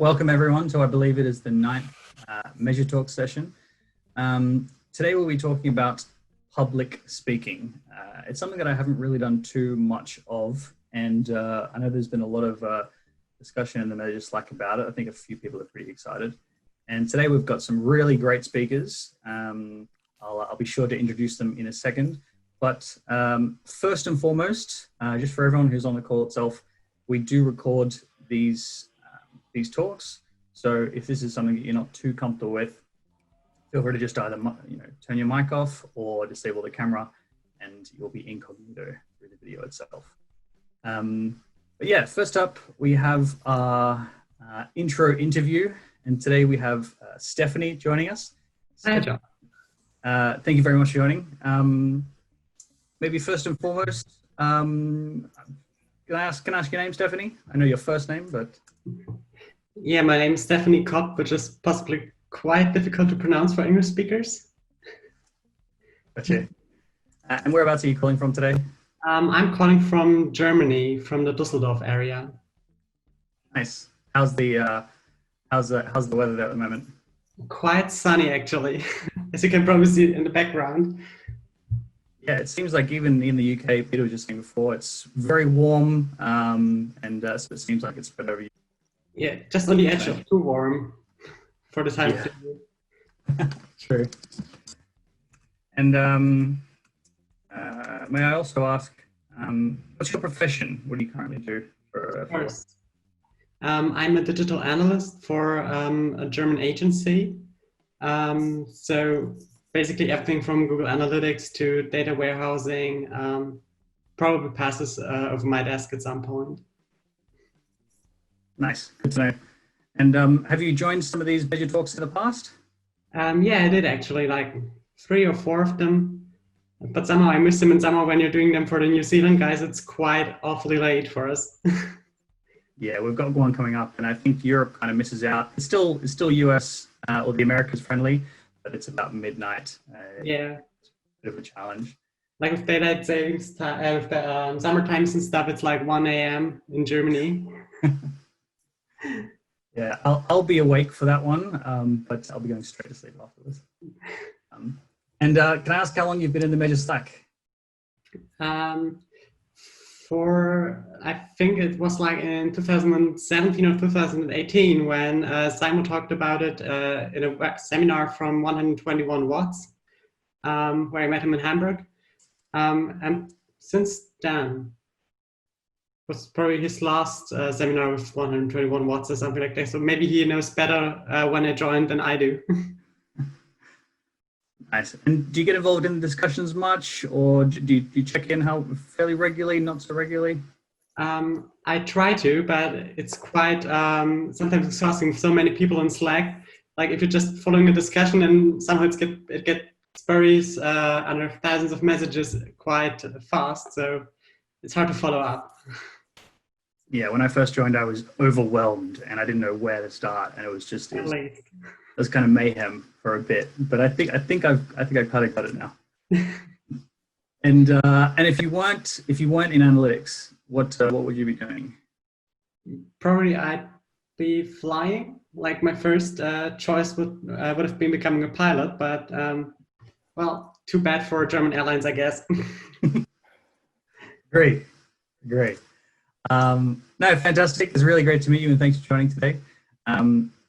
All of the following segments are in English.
Welcome everyone to, I believe it is the ninth Measure Talk session. Today we'll be talking about public speaking. It's something that I haven't really done too much of, and I know there's been a lot of discussion in the Measure Slack about it. I think a few people are pretty excited. And today we've got some really great speakers. I'll be sure to introduce them in a second. But first and foremost, just for everyone who's on the call itself, we do record these talks. So if this is something that you're not too comfortable with, feel free to just either turn your mic off or disable the camera, and you'll be incognito through the video itself. But yeah, first up we have our intro interview, and today we have Stephanie joining us. Hi, John. Thank you very much for joining. Maybe first and foremost, can I ask your name, Stephanie? I know your first name, but yeah, my name is Stephanie Kopp, which is possibly quite difficult to pronounce for English speakers. Gotcha. And whereabouts are you calling from today? I'm calling from Germany, from the Düsseldorf area. Nice. How's the weather there at the moment? Quite sunny, actually, as you can probably see in the background. Yeah, it seems like even in the UK, Peter was just saying before, it's very warm, and so it seems like it's spread over. Yeah, just on the edge of too warm for the time of the year. True. And may I also ask, what's your profession? What do you currently do? Of course. I'm a digital analyst for a German agency. So basically everything from Google Analytics to data warehousing probably passes over my desk at some point. Nice, good to know. And have you joined some of these Measure Talks in the past? Yeah, I did actually, like 3 or 4 of them. But somehow I missed them, and somehow when you're doing them for the New Zealand guys, it's quite awfully late for us. Yeah, we've got one coming up, and I think Europe kind of misses out. It's still US or the Americas friendly, but it's about midnight. Yeah, it's a bit of a challenge. Like with daylight savings time, with the summer times and stuff, it's like 1 a.m. in Germany. Yeah, I'll be awake for that one, but I'll be going straight to sleep afterwards. And can I ask how long you've been in the Measure Slack? I think it was like in 2017 or 2018 when Simon talked about it in a seminar from 121 Watts, where I met him in Hamburg. And since then, was probably his last seminar with 121 Watts or something like that. So maybe he knows better when I joined than I do. Nice. And do you get involved in the discussions much, or do you check in how fairly regularly, not so regularly? I try to, but it's quite sometimes exhausting with so many people in Slack. Like if you're just following a discussion and somehow it gets spurries under thousands of messages quite fast, so it's hard to follow up. Yeah, when I first joined, I was overwhelmed and I didn't know where to start, and it was kind of mayhem for a bit. But I think I've kind of got it now. And if you weren't in analytics, what would you be doing? Probably I'd be flying. Like my first choice would have been becoming a pilot, but well, too bad for German airlines, I guess. Great. No, fantastic. It's really great to meet you, and thanks for joining today.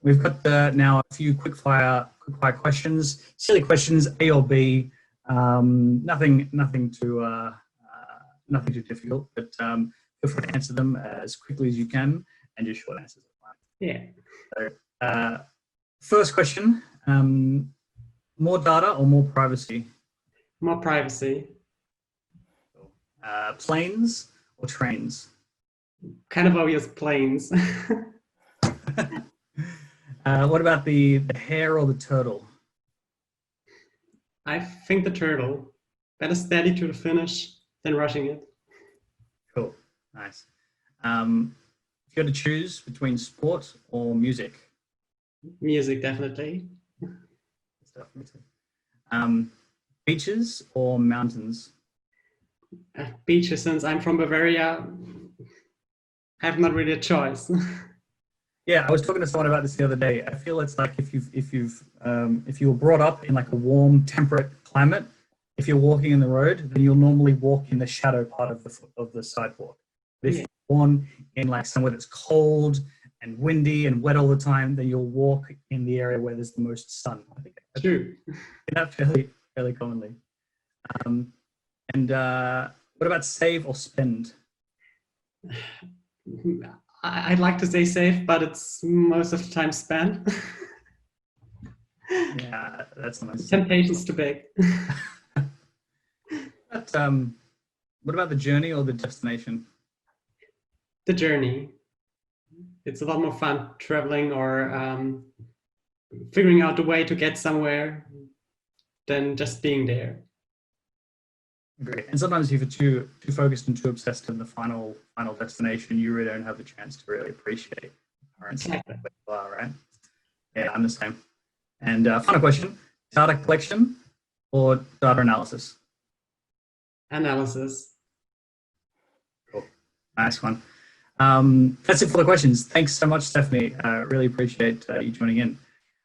We've got now a few quick fire questions, silly questions, A or B. Nothing too difficult, but feel free to answer them as quickly as you can, and just short answers. Yeah. So, first question: more data or more privacy? More privacy. Planes or trains? Kind of obvious, planes. What about the hare or the turtle? I think the turtle. Better steady to the finish than rushing it. Cool, nice. If you had to choose between sport or music? Music, definitely. Beaches or mountains? Beaches, since I'm from Bavaria, I have not really a choice. Yeah, I was talking to someone about this the other day. I feel it's like if you were brought up in like a warm, temperate climate, if you're walking in the road, then you'll normally walk in the shadow part of the sidewalk. But if Yeah. you're born in like somewhere that's cold and windy and wet all the time, then you'll walk in the area where there's the most sun. I think True. that fairly commonly. Um, and what about save or spend? I'd like to say safe, but it's most of the time spent. Yeah, that's nice. Temptation's too big. But, what about the journey or the destination? The journey. It's a lot more fun traveling or figuring out a way to get somewhere than just being there. Great. And sometimes if you're too focused and too obsessed in the final destination, you really don't have the chance to really appreciate the current Exactly. where you are, right? Yeah, I'm the same. And final question: data collection or data analysis? Analysis. Cool. Nice one. That's it for the questions. Thanks so much, Stephanie. Really appreciate you joining in.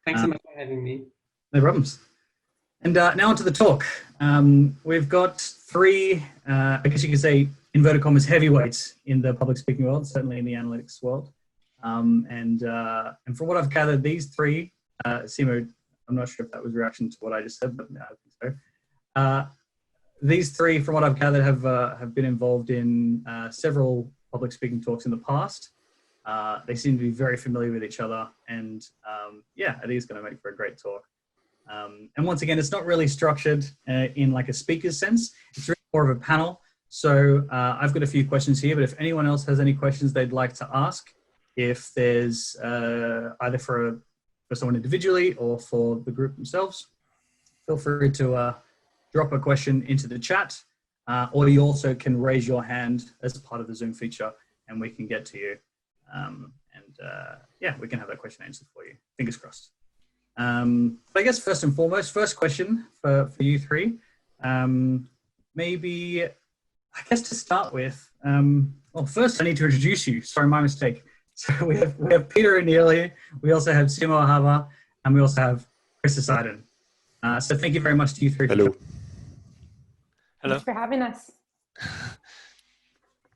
Thanks so much for having me. No problems. And now onto the talk. We've got three, I guess you could say, inverted commas, heavyweights in the public speaking world, certainly in the analytics world. And from what I've gathered, these three, Simo, I'm not sure if that was a reaction to what I just said, but no, I think so. These three, from what I've gathered, have been involved in several public speaking talks in the past. They seem to be very familiar with each other, and yeah, I think it's going to make for a great talk. And once again, it's not really structured in like a speaker's sense. It's really more of a panel. So I've got a few questions here, but if anyone else has any questions they'd like to ask, if there's either for someone individually or for the group themselves, feel free to drop a question into the chat, or you also can raise your hand as part of the Zoom feature and we can get to you. Yeah, we can have that question answered for you. Fingers crossed. But I guess first and foremost, first question for you three, maybe, I guess to start with, well, first I need to introduce you. Sorry, my mistake. So we have Peter O'Neill here. We also have Simo Ahava, and we also have Chris Poseidon. So thank you very much to you three. Hello. Hello. Thanks for having us.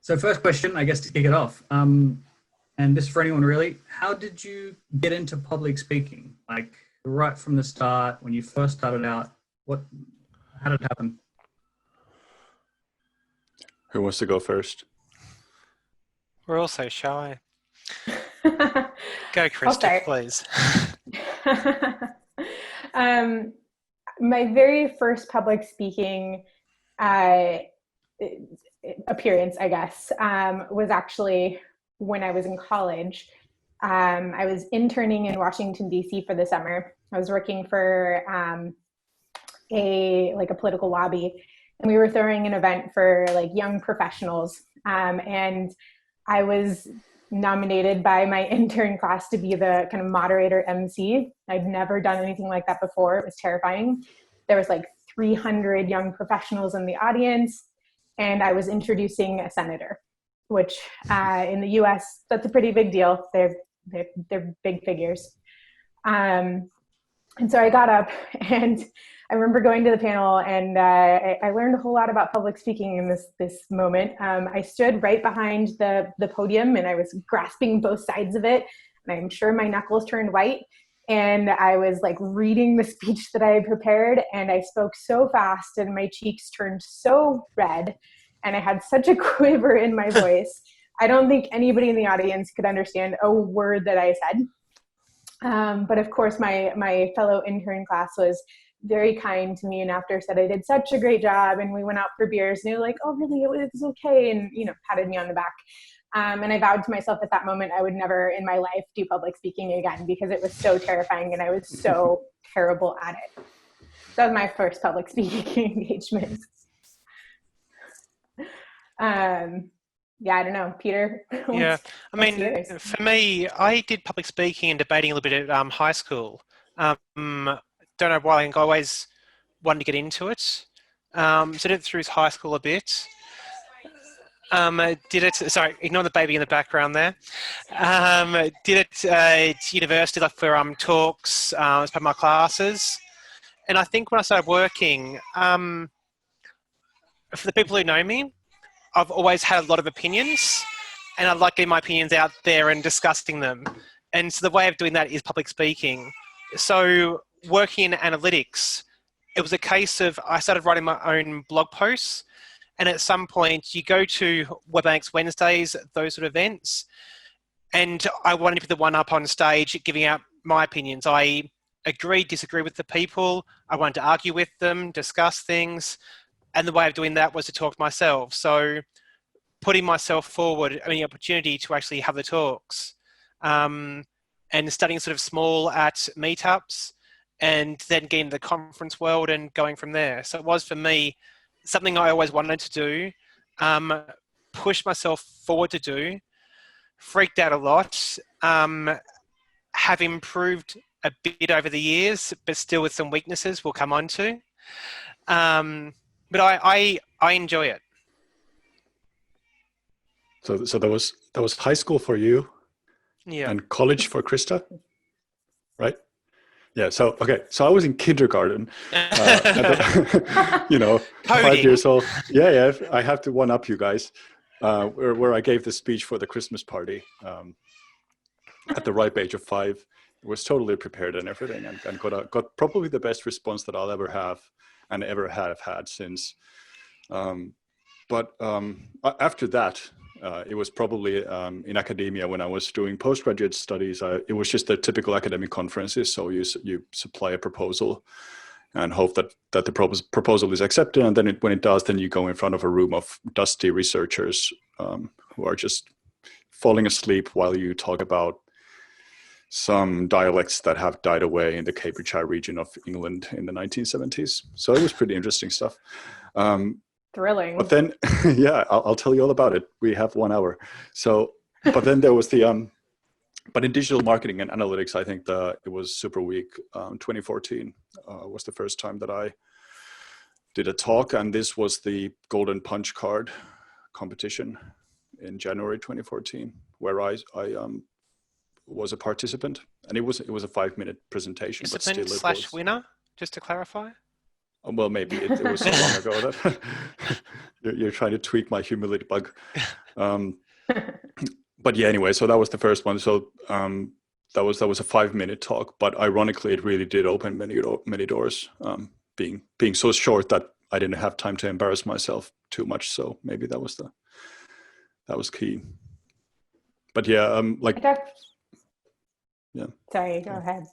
So first question, I guess to kick it off, and this is for anyone really, how did you get into public speaking? Like right from the start, when you first started out, how did it happen? Who wants to go first? We're all so shy. Go, Krista, please. My very first public speaking appearance, I guess, was actually when I was in college. I was interning in Washington, D.C. for the summer. I was working for a political lobby, and we were throwing an event for like young professionals. And I was nominated by my intern class to be the kind of moderator MC. I'd never done anything like that before. It was terrifying. There was like 300 young professionals in the audience, and I was introducing a senator, which in the US, that's a pretty big deal. They're big figures. And so I got up, and I remember going to the panel, and I learned a whole lot about public speaking in this moment. I stood right behind the podium, and I was grasping both sides of it, and I'm sure my knuckles turned white. And I was like reading the speech that I had prepared, and I spoke so fast, and my cheeks turned so red, and I had such a quiver in my voice. I don't think anybody in the audience could understand a word that I said. But of course, my fellow intern class was very kind to me, and after said I did such a great job, and we went out for beers, and they were like, "Oh, really? It was okay," and patted me on the back. And I vowed to myself at that moment I would never in my life do public speaking again, because it was so terrifying and I was so terrible at it. That was my first public speaking engagement. Yeah, I don't know, Peter. Yeah, I mean, for me, I did public speaking and debating a little bit at high school. Don't know why, I always wanted to get into it. So I did it through high school a bit. Did it, sorry, ignore the baby in the background there. Did it at university, like for talks as part of my classes. And I think when I started working, for the people who know me, I've always had a lot of opinions, and I like getting my opinions out there and discussing them. And so the way of doing that is public speaking. So working in analytics, it was a case of I started writing my own blog posts, and at some point you go to WebAnx Wednesdays, those sort of events, and I wanted to be the one up on stage giving out my opinions. I agree, disagree with the people. I wanted to argue with them, discuss things. And the way of doing that was to talk to myself. So putting myself forward, the opportunity to actually have the talks, and starting sort of small at meetups, and then getting the conference world and going from there. So it was, for me, something I always wanted to do, push myself forward to do, freaked out a lot, have improved a bit over the years, but still with some weaknesses we'll come on to. But I enjoy it. So that was high school for you, Yeah. and college for Krista, right? Yeah. So okay. So I was in kindergarten, you know, 5 years old. Yeah. I have to one up you guys, where I gave the speech for the Christmas party at the ripe age of 5. Was totally prepared and everything, and got probably the best response that I'll ever have and ever have had since. But after that, it was probably in academia when I was doing postgraduate studies. It was just the typical academic conferences. So you supply a proposal and hope that the proposal is accepted, and then when it does, then you go in front of a room of dusty researchers who are just falling asleep while you talk about some dialects that have died away in the Cambridgeshire region of England in the 1970s. So it was pretty interesting stuff. Thrilling. But then, yeah, I'll tell you all about it. We have 1 hour. So, but then there was the, but in digital marketing and analytics, I think it was Super Week 2014 was the first time that I did a talk. And this was the Golden Punch Card competition in January 2014, where I was a participant, and it was a 5-minute presentation. Participant / winner, just to clarify. Well, maybe it was so long ago that you're trying to tweak my humility bug. But yeah, anyway, so that was the first one. So that was a 5-minute talk, but ironically, it really did open many doors. Being so short that I didn't have time to embarrass myself too much. So maybe that was key. But yeah, yeah. Sorry, go ahead.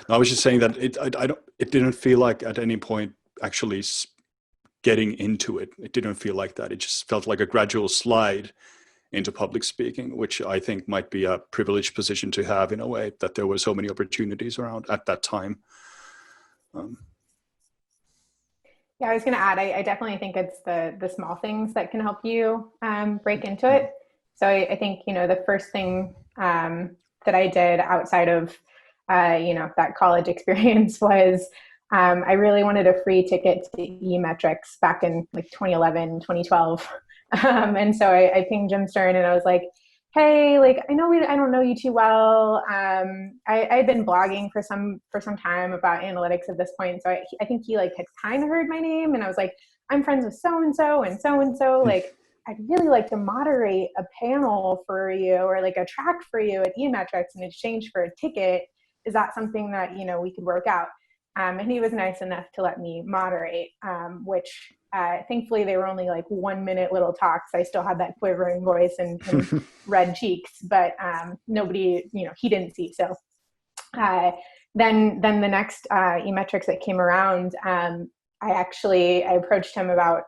No, I was just saying that it didn't feel like at any point actually getting into it. It didn't feel like that. It just felt like a gradual slide into public speaking, which I think might be a privileged position to have in a way, that there were so many opportunities around at that time. Yeah, I was going to add, I definitely think it's the small things that can help you break into it. So I think, the first thing that I did outside of, that college experience was I really wanted a free ticket to eMetrics back in like 2011, 2012. And so I pinged Jim Stern and I was like, hey, like, I don't know you too well. I'd been blogging for some time about analytics at this point. So I think he like had kind of heard my name, and I was like, I'm friends with so-and-so and so-and-so. Like, I'd really like to moderate a panel for you, or like a track for you at eMetrics in exchange for a ticket. Is that something that, we could work out? And he was nice enough to let me moderate, which thankfully they were only like 1-minute little talks. I still had that quivering voice and red cheeks, but nobody, he didn't see. So then the next eMetrics that came around, I approached him about,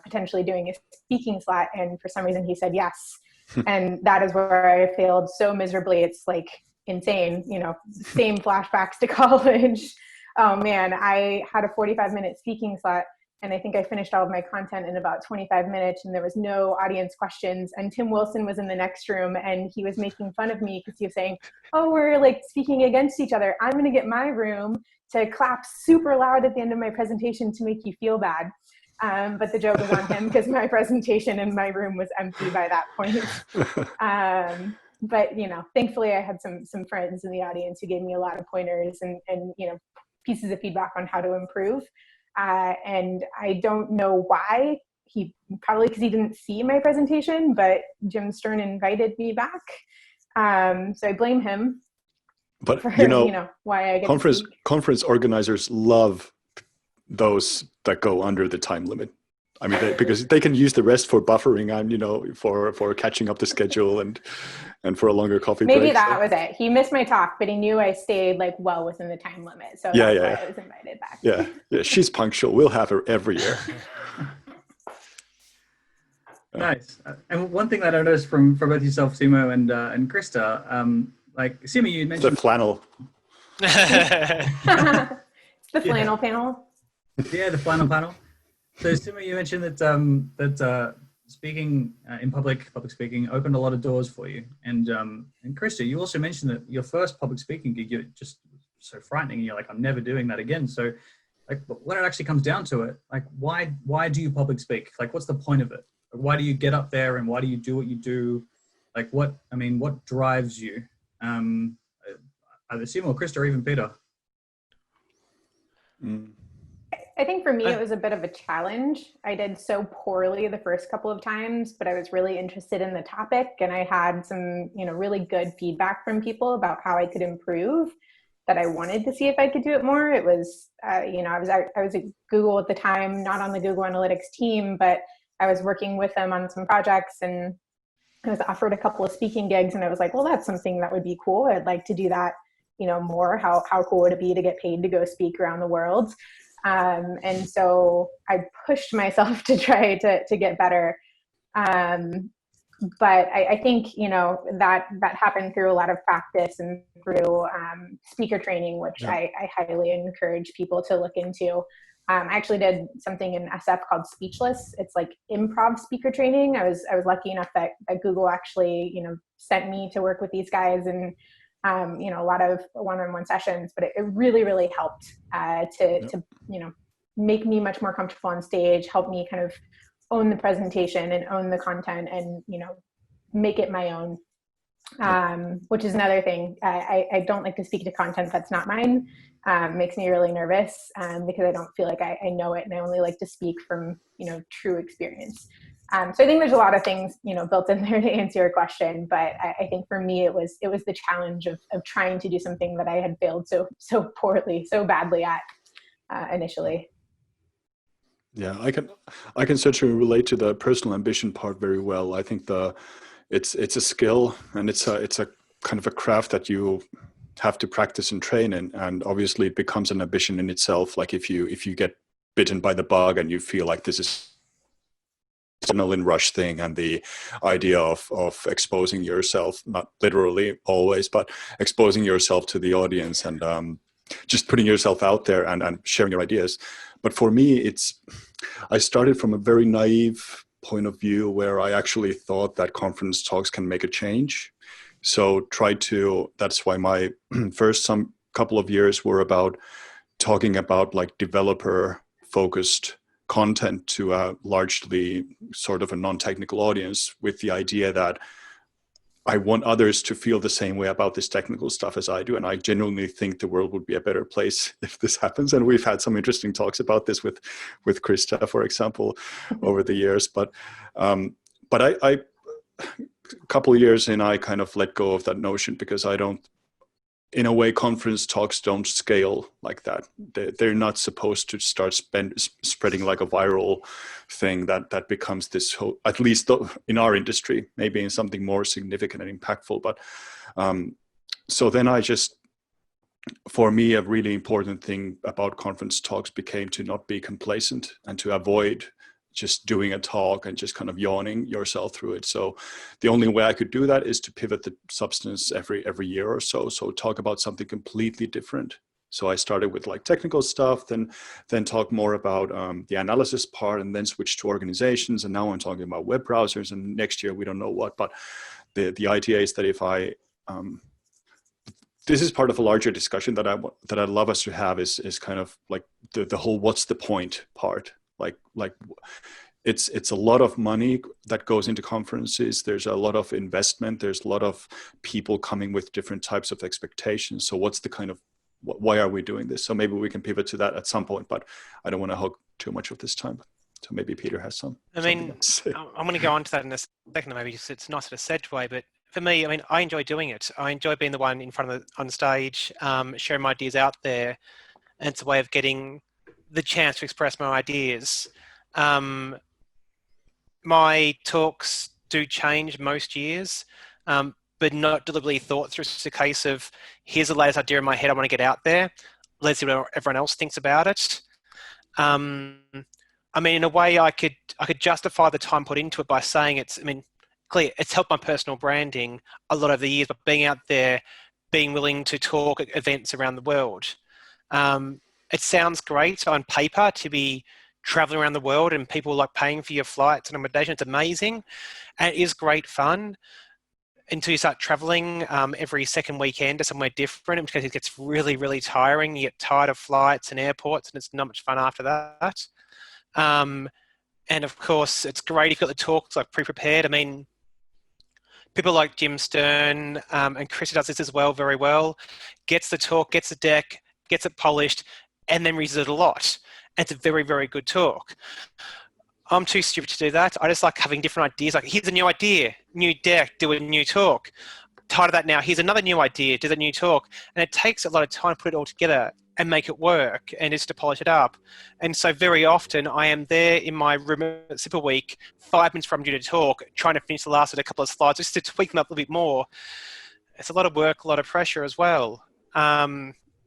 potentially doing a speaking slot. And for some reason he said yes. And that is where I failed so miserably. It's like insane, same flashbacks to college. Oh man, I had a 45-minute speaking slot, and I think I finished all of my content in about 25 minutes, and there was no audience questions. And Tim Wilson was in the next room, and he was making fun of me because he was saying, oh, we're like speaking against each other. I'm going to get my room to clap super loud at the end of my presentation to make you feel bad. But the joke was on him because my presentation in my room was empty by that point. But thankfully I had some friends in the audience who gave me a lot of pointers and pieces of feedback on how to improve. And I don't know why. Probably because he didn't see my presentation, but Jim Stern invited me back. So I blame him. But for, why I get conference organizers love those that go under the time limit. I mean, because they can use the rest for buffering and for catching up the schedule and for a longer coffee break. Maybe that was it. He missed my talk, but he knew I stayed well within the time limit. So that's why I was invited back. Yeah, she's punctual. We'll have her every year. Nice. And one thing that I noticed from both yourself, Simo, and Krista, Simo, you mentioned the flannel. The flannel panel. Yeah, the flannel panel. So, Simo, you mentioned that speaking in public speaking opened a lot of doors for you, and Krista, you also mentioned that your first public speaking gig, you're just so frightening. You're like, I'm never doing that again. So, when it actually comes down to it, why do you public speak? What's the point of it? Why do you get up there and why do you do what you do? What drives you? Either Simo or Krista or even Peter. I think for me, it was a bit of a challenge. I did so poorly the first couple of times, but I was really interested in the topic and I had some, really good feedback from people about how I could improve, that I wanted to see if I could do it more. It was, I was at Google at the time, not on the Google Analytics team, but I was working with them on some projects and I was offered a couple of speaking gigs and I was like, well, that's something that would be cool. I'd like to do that, more. How cool would it be to get paid to go speak around the world? And so I pushed myself to try to get better. But I think, that happened through a lot of practice and through speaker training, which I highly encourage people to look into. I actually did something in SF called Speechless. It's improv speaker training. I was lucky enough that Google actually, sent me to work with these guys and, a lot of one-on-one sessions, but it really, really helped to make me much more comfortable on stage, help me kind of own the presentation and own the content and, make it my own, which is another thing. I don't like to speak to content that's not mine. Makes me really nervous because I don't feel like I know it, and I only like to speak from true experience. So I think there's a lot of things built in there to answer your question, but I think for me it was the challenge of trying to do something that I had failed so poorly, so badly at initially. Yeah, I can certainly relate to the personal ambition part very well. I think it's a skill and it's a kind of a craft that you have to practice and train in, and obviously it becomes an ambition in itself. If you get bitten by the bug and you feel like this is adrenaline rush thing and the idea of exposing yourself, not literally always, but exposing yourself to the audience and just putting yourself out there and sharing your ideas. But for me, I started from a very naive point of view where I actually thought that conference talks can make a change. So that's why my first couple of years were about talking about developer focused content to a largely sort of a non-technical audience, with the idea that I want others to feel the same way about this technical stuff as I do. And I genuinely think the world would be a better place if this happens. And we've had some interesting talks about this with Krista, for example, over the years. But I a couple of years in, I kind of let go of that notion because in a way, conference talks don't scale like that. They're not supposed to start spreading like a viral thing that becomes this whole, at least in our industry, maybe in something more significant and impactful. But so then for me, a really important thing about conference talks became to not be complacent and to avoid just doing a talk and just kind of yawning yourself through it. So the only way I could do that is to pivot the substance every year or so. So talk about something completely different. So I started with technical stuff, then talk more about the analysis part, and then switch to organizations. And now I'm talking about web browsers, and next year we don't know what. But the idea is that if this is part of a larger discussion that I'd love us to have is kind of the whole what's the point part. Like it's a lot of money that goes into conferences. There's a lot of investment. There's a lot of people coming with different types of expectations. So what's the kind of, why are we doing this? So maybe we can pivot to that at some point, but I don't want to hog too much of this time. So maybe Peter has some. I mean, I'm going to go on to that in a second, maybe just it's not sort of segue, but for me, I mean, I enjoy doing it. I enjoy being the one in front of on stage, sharing my ideas out there. And it's a way of getting the chance to express my ideas. My talks do change most years, but not deliberately thought through. It's a case of, here's the latest idea in my head I want to get out there. Let's see what everyone else thinks about it. I mean, in a way, I could justify the time put into it by saying it's, I mean, clear, it's helped my personal branding a lot over the years, but being out there, being willing to talk at events around the world. It sounds great on paper to be traveling around the world and people like paying for your flights and accommodation. It's amazing. And it is great fun until you start traveling every second weekend to somewhere different, because it gets really, really tiring. You get tired of flights and airports, and it's not much fun after that. And of course, it's great if you've got the talks like pre-prepared. I mean, people like Jim Stern and Chris does this as well, very well. Gets the talk, gets the deck, gets it polished, and then reads it a lot. And it's a very, very good talk. I'm too stupid to do that. I just like having different ideas. Like, here's a new idea, new deck, do a new talk. Tired of that now. Here's another new idea, do the new talk. And it takes a lot of time to put it all together and make it work and just to polish it up. And so very often I am there in my room at Sipper Week, 5 minutes from due to talk, trying to finish the last of a couple of slides just to tweak them up a little bit more. It's a lot of work, a lot of pressure as well,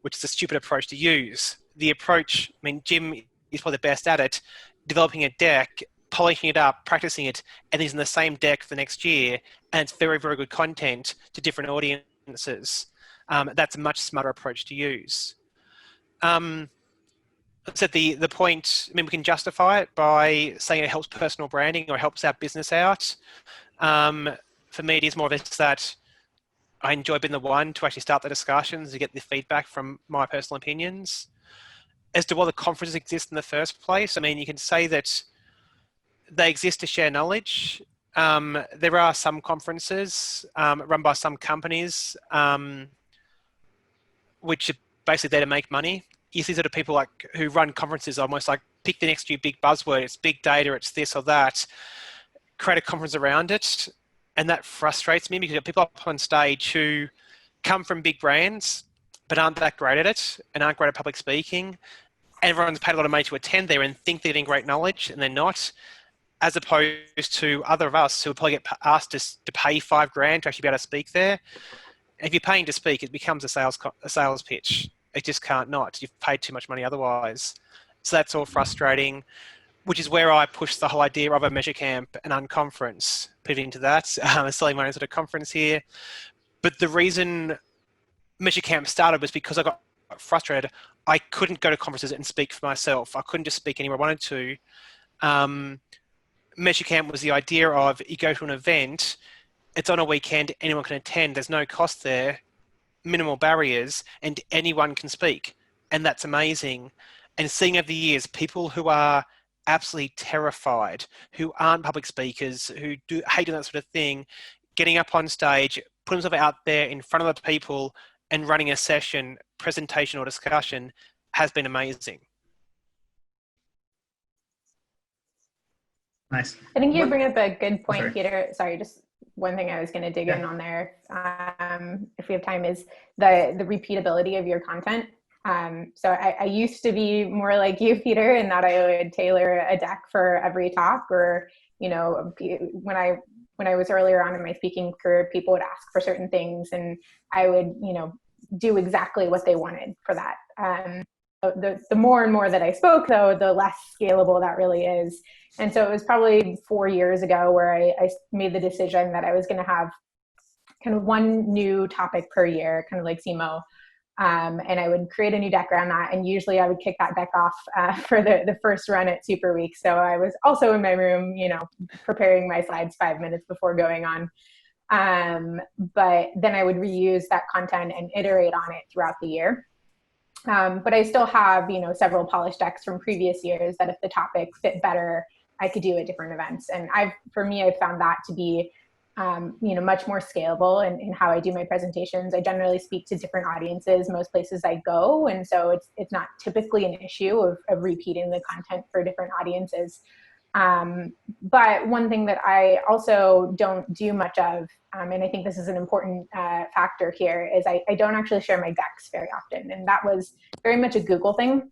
which is a stupid approach to use. The approach, I mean, Jim is probably the best at it, developing a deck, polishing it up, practicing it, and using the same deck for the next year. And it's very, very good content to different audiences. That's a much smarter approach to use. So the point, I mean, we can justify it by saying it helps personal branding or helps our business out. For me, it is more of this that I enjoy being the one to actually start the discussions, to get the feedback from my personal opinions. As to why the conferences exist in the first place, I mean, you can say that they exist to share knowledge. There are some conferences run by some companies which are basically there to make money. You see sort of people like who run conferences almost like pick the next new big buzzword. It's big data, it's this or that. Create a conference around it. And that frustrates me because you have people up on stage who come from big brands but aren't that great at it and aren't great at public speaking. Everyone's paid a lot of money to attend there and think they're getting great knowledge, and they're not, as opposed to other of us who would probably get asked to pay $5,000 to actually be able to speak there. If you're paying to speak, it becomes a sales pitch. It just can't not. You've paid too much money otherwise. So that's all frustrating, which is where I push the whole idea of a Measure Camp and unconference, pivoting to that, selling my own sort of conference here. But the reason Measure Camp started was because I got frustrated. I couldn't go to conferences and speak for myself. I couldn't just speak anywhere I wanted to. Measure Camp was the idea of you go to an event, it's on a weekend, anyone can attend, there's no cost there, minimal barriers, and anyone can speak. And that's amazing. And seeing over the years, people who are absolutely terrified, who aren't public speakers, who hate doing that sort of thing, getting up on stage, putting themselves out there in front of the people and running a session, presentation or discussion has been amazing. Nice. I think you bring up a good point, Sorry. Peter. Sorry, just one thing I was going to dig in on there, if we have time, is the repeatability of your content. So I used to be more like you, Peter, in that I would tailor a deck for every talk, or, you know, when I was earlier on in my speaking career, people would ask for certain things and I would, you know, do exactly what they wanted for that. The more and more that I spoke, though, the less scalable that really is. And so it was probably 4 years ago where I made the decision that I was going to have kind of one new topic per year, kind of like SEMO. And I would create a new deck around that. And usually I would kick that deck off for the first run at Super Week. So I was also in my room, you know, preparing my slides 5 minutes before going on. But then I would reuse that content and iterate on it throughout the year. But I still have, several polished decks from previous years that if the topic fit better, I could do at different events. And I've found that to be, much more scalable in how I do my presentations. I generally speak to different audiences most places I go. And so it's not typically an issue of repeating the content for different audiences. But one thing that I also don't do much of, and I think this is an important factor here, is I don't actually share my decks very often. And that was very much a Google thing.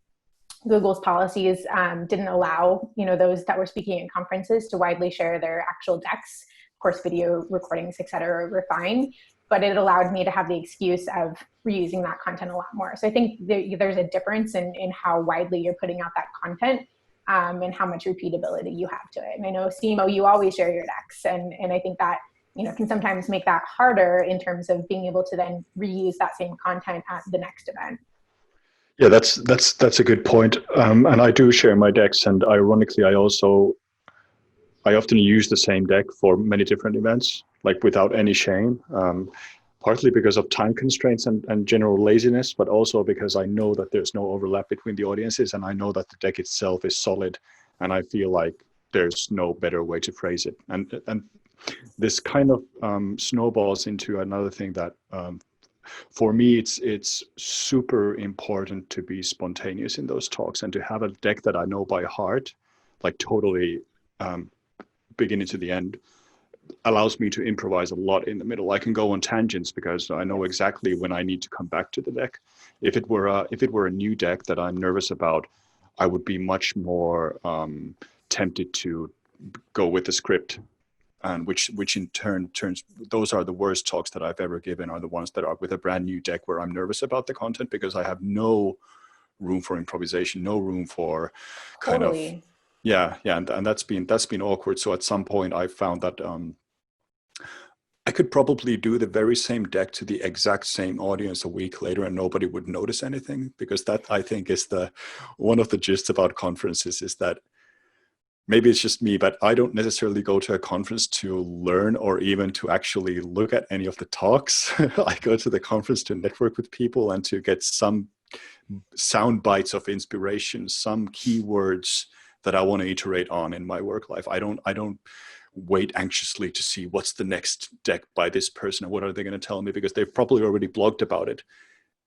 Google's policies didn't allow, those that were speaking at conferences to widely share their actual decks. Of course, video recordings, et cetera, were fine, but it allowed me to have the excuse of reusing that content a lot more. So I think there's a difference in how widely you're putting out that content and how much repeatability you have to it. And I know, Simo, you always share your decks, and I think that can sometimes make that harder in terms of being able to then reuse that same content at the next event. Yeah, that's a good point. And I do share my decks, and ironically, I often use the same deck for many different events, like without any shame. Partly because of time constraints and general laziness, but also because I know that there's no overlap between the audiences, and I know that the deck itself is solid, and I feel like there's no better way to phrase it. And this kind of snowballs into another thing that for me, it's super important to be spontaneous in those talks and to have a deck that I know by heart, like totally beginning to the end, allows me to improvise a lot in the middle. I can go on tangents because I know exactly when I need to come back to the deck. If it were a new deck that I'm nervous about, I would be much more tempted to go with the script, and which in turn turns, those are the worst talks that I've ever given, are the ones that are with a brand new deck where I'm nervous about the content because I have no room for improvisation, no room for kind of. Yeah, and that's been awkward. So at some point I found that I could probably do the very same deck to the exact same audience a week later and nobody would notice anything, because that, I think, is one of the gists about conferences, is that maybe it's just me, but I don't necessarily go to a conference to learn or even to actually look at any of the talks. I go to the conference to network with people and to get some sound bites of inspiration, some keywords that I want to iterate on in my work life. I don't wait anxiously to see what's the next deck by this person and what are they going to tell me, because they've probably already blogged about it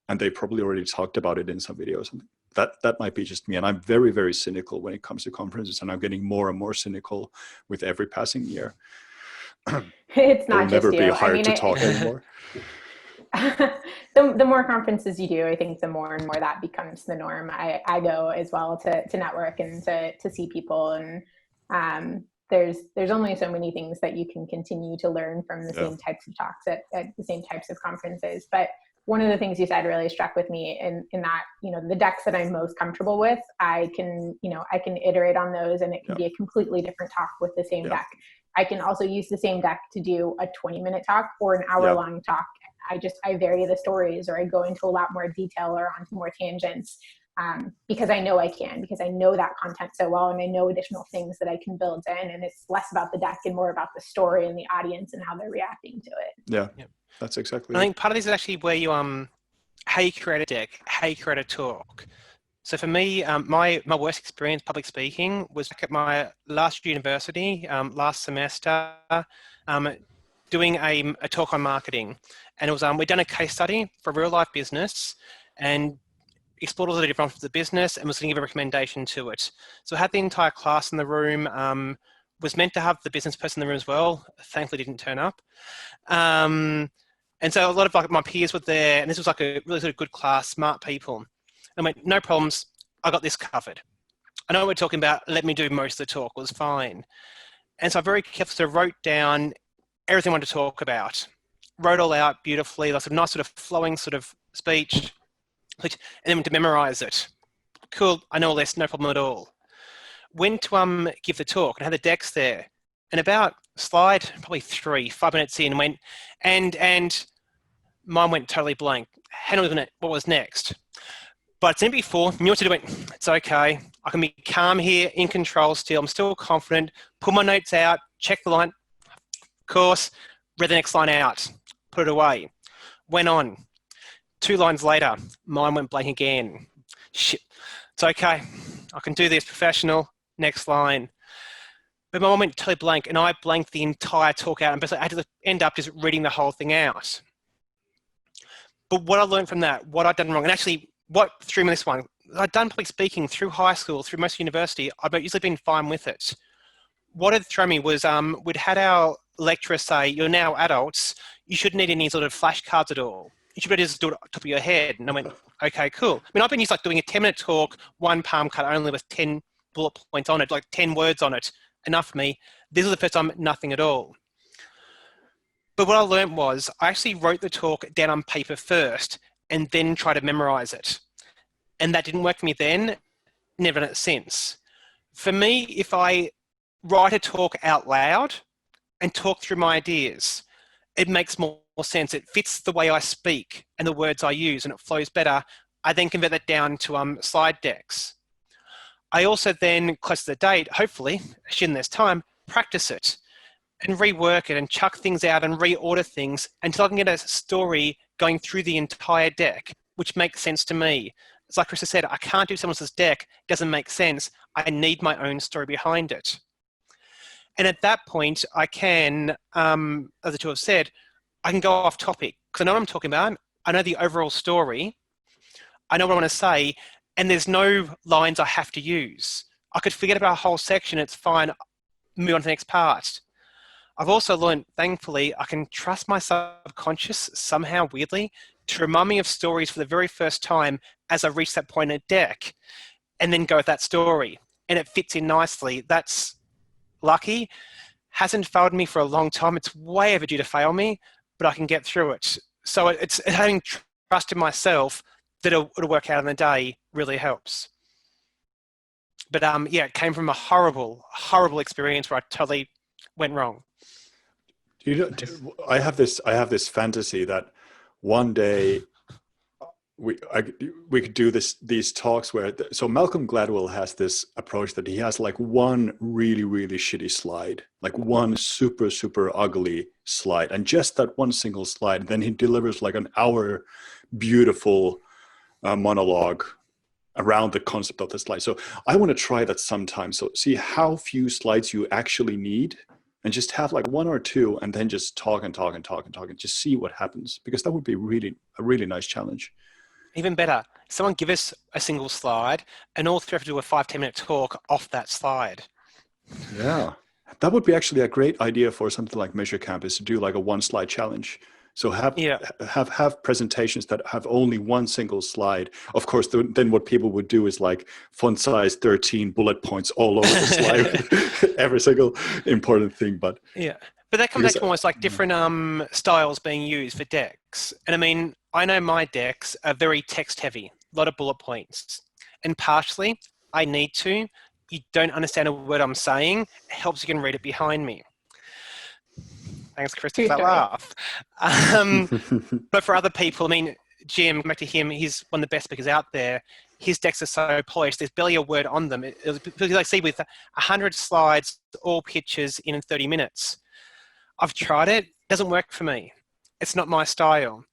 and they probably already talked about it in some videos. That might be just me, and I'm very, very cynical when it comes to conferences, and I'm getting more and more cynical with every passing year. It's not It'll never just be you. hard to talk anymore. The more conferences you do, I think the more and more that becomes the norm. I go as well to network and to see people, and there's only so many things that you can continue to learn from the same types of talks at the same types of conferences. But one of the things you said really struck with me in that, the decks that I'm most comfortable with, I can iterate on those, and it can be a completely different talk with the same deck. I can also use the same deck to do a 20-minute talk or an hour-long talk. I vary the stories, or I go into a lot more detail or onto more tangents because I know I can, because I know that content so well, and I know additional things that I can build in, and it's less about the deck and more about the story and the audience and how they're reacting to it. Yeah. That's exactly. I think part of this is actually where you how you create a deck, how you create a talk. So for me, my worst experience public speaking was back at my last university, last semester, doing a talk on marketing, and it was we'd done a case study for a real life business and explored all the different of the business and was going to give a recommendation to it. So I had the entire class in the room. Was meant to have the business person in the room as well. Thankfully, didn't turn up. And so a lot of my peers were there, and this was like a really sort of good class, smart people. And I went, no problems, I got this covered. I know what we're talking about, let me do most of the talk, it was fine. And so I very carefully sort of wrote down everything I wanted to talk about. Wrote all out beautifully, like a nice sort of flowing sort of speech, and then to memorize it. Cool, I know all this, no problem at all. Went to give the talk and had the decks there. And about slide probably 5 minutes in, went and mine went totally blank. What was next? But it's in before, knew what to do. It's okay. I can be calm here, in control still. I'm still confident. Pull my notes out, check the line. Of course, read the next line out, put it away. Went on. 2 lines later, mine went blank again. Shit, it's okay. I can do this, professional. Next line. But my mind went totally blank, and I blanked the entire talk out, and basically I had to end up just reading the whole thing out. But what I learned from that, what I'd done wrong, and actually what threw me this one, I'd done public speaking through high school, through most university, I'd usually been fine with it. What had thrown me was we'd had our lecturer say, you're now adults, you shouldn't need any sort of flashcards at all. You should be able to just do it on top of your head. And I went, okay, cool. I mean, I've been used to like doing a 10-minute talk, one palm cut only with 10 bullet points on it, like 10 words on it, enough for me. This is the first time, nothing at all. But what I learned was I actually wrote the talk down on paper first and then tried to memorize it. And that didn't work for me then, never done it since. For me, if I write a talk out loud and talk through my ideas, it makes more sense. It fits the way I speak and the words I use, and it flows better. I then convert that down to slide decks. I also then, close to the date, hopefully, assuming there's time, practice it and rework it and chuck things out and reorder things until I can get a story going through the entire deck, which makes sense to me. It's like Chris has said, I can't do someone else's deck. It doesn't make sense. I need my own story behind it. And at that point, I can, as the two have said, I can go off topic because I know what I'm talking about. I know the overall story. I know what I want to say, and there's no lines I have to use. I could forget about a whole section. It's fine. Move on to the next part. I've also learned, thankfully, I can trust my subconscious somehow weirdly to remind me of stories for the very first time as I reach that point in a deck, and then go with that story. And it fits in nicely. That's lucky. Hasn't failed me for a long time. It's way overdue to fail me, but I can get through it. So it's having trust in myself that it'll work out in the day really helps. But yeah, it came from a horrible, horrible experience where I totally went wrong. You know, I have this fantasy that one day we could do these talks where so Malcolm Gladwell has this approach that he has like one really shitty slide, like one super ugly slide, and just that one single slide, and then he delivers like an hour beautiful monologue around the concept of the slide. So I want to try that sometime. So see how few slides you actually need, and just have like one or two, and then just talk and just see what happens, because that would be a really nice challenge. Even better, someone give us a single slide and all three have to do a 5-10 minute talk off that slide. Yeah, that would be actually a great idea for something like Measure Camp, is to do like a 1-slide challenge. So have presentations that have only one single slide. Of course, then what people would do is like font size 13 bullet points all over the slide, every single important thing. But yeah, but that comes back to almost like different styles being used for decks. And I mean, I know my decks are very text heavy, a lot of bullet points, and partially I need to. You don't understand a word I'm saying. It helps you can read it behind me. Thanks, Chris, for that laugh. But for other people, I mean, Jim, back to him, he's one of the best speakers out there. His decks are so polished, there's barely a word on them. Because I see with 100 slides, all pictures in 30 minutes. I've tried it, doesn't work for me. It's not my style.